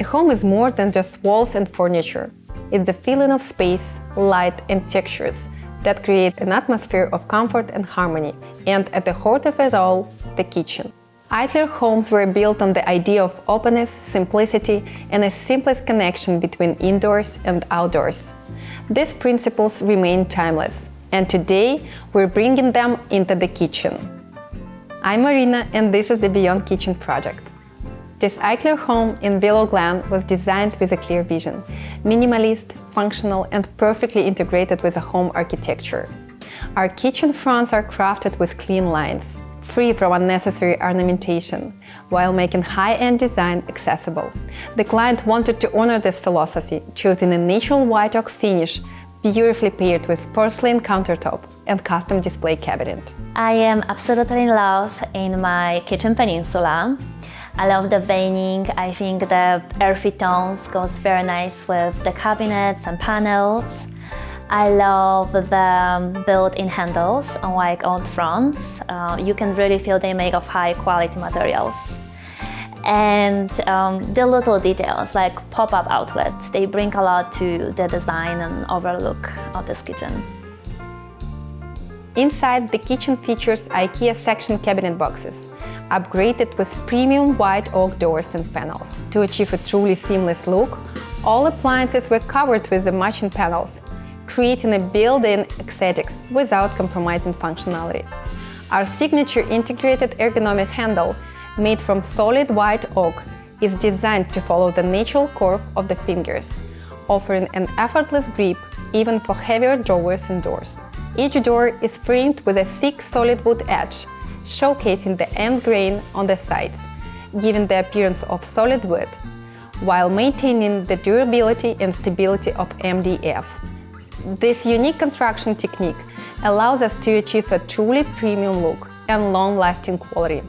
home is more than just walls and furniture. It's the feeling of space, light, and textures that create an atmosphere of comfort and harmony, and at the heart of it all, the kitchen. Eichler homes were built on the idea of openness, simplicity, and a seamless connection between indoors and outdoors. These principles remain timeless, and today we're bringing them into the kitchen. I'm Marina, and this is the Beyond Kitchen project. This Eichler home in Willow Glen was designed with a clear vision, minimalist, functional, and perfectly integrated with a home architecture. Our kitchen fronts are crafted with clean lines, free from unnecessary ornamentation, while making high-end design accessible. The client wanted to honor this philosophy, choosing a natural white oak finish beautifully paired with porcelain countertop and custom display cabinet. I am absolutely in love in my kitchen peninsula. I love the veining. I think the earthy tones goes very nice with the cabinets and panels. I love the built-in handles, unlike old fronts. You can really feel they make of high-quality materials. And the little details, like pop-up outlets, they bring a lot to the design and overlook of this kitchen. Inside, the kitchen features IKEA section cabinet boxes, upgraded with premium white oak doors and panels. To achieve a truly seamless look, all appliances were covered with the matching panels, creating a built-in aesthetics without compromising functionality. Our signature integrated ergonomic handle, made from solid white oak, is designed to follow the natural curve of the fingers, offering an effortless grip even for heavier drawers and doors. Each door is framed with a thick solid wood edge, showcasing the end grain on the sides, giving the appearance of solid wood, while maintaining the durability and stability of MDF. This unique construction technique allows us to achieve a truly premium look and long-lasting quality.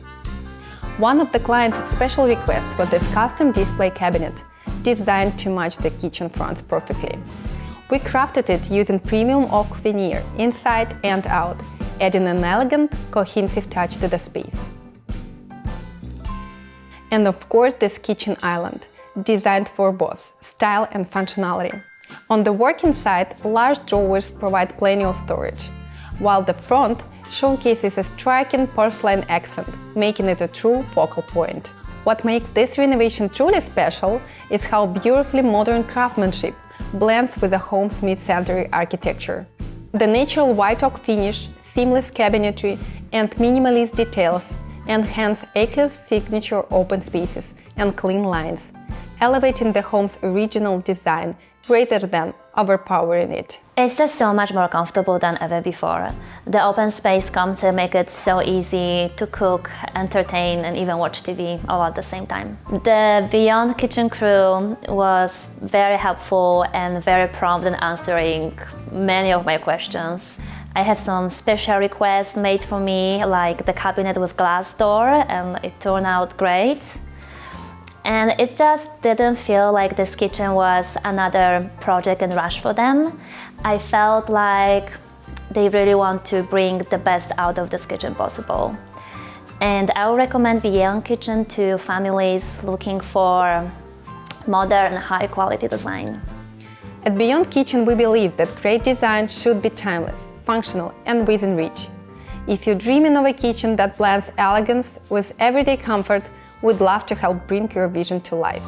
One of the client's special requests was this custom display cabinet, designed to match the kitchen fronts perfectly. We crafted it using premium oak veneer inside and out, adding an elegant, cohesive touch to the space. And of course, this kitchen island, designed for both style and functionality. On the working side, large drawers provide plenty of storage, while the front showcases a striking porcelain accent, making it a true focal point. What makes this renovation truly special is how beautifully modern craftsmanship blends with the home's mid-century architecture. The natural white oak finish, seamless cabinetry, and minimalist details enhance Eichler's signature open spaces and clean lines, elevating the home's original design rather than overpowering it. It's just so much more comfortable than ever before. The open space comes to make it so easy to cook, entertain, and even watch TV all at the same time. The Beyond Kitchen crew was very helpful and very prompt in answering many of my questions. I have some special requests made for me, like the cabinet with glass door, and it turned out great. And it just didn't feel like this kitchen was another project and rush for them. I felt like they really want to bring the best out of this kitchen possible. And I would recommend Beyond Kitchen to families looking for modern, high-quality design. At Beyond Kitchen, we believe that great design should be timeless, functional, and within reach. If you're dreaming of a kitchen that blends elegance with everyday comfort, we'd love to help bring your vision to life.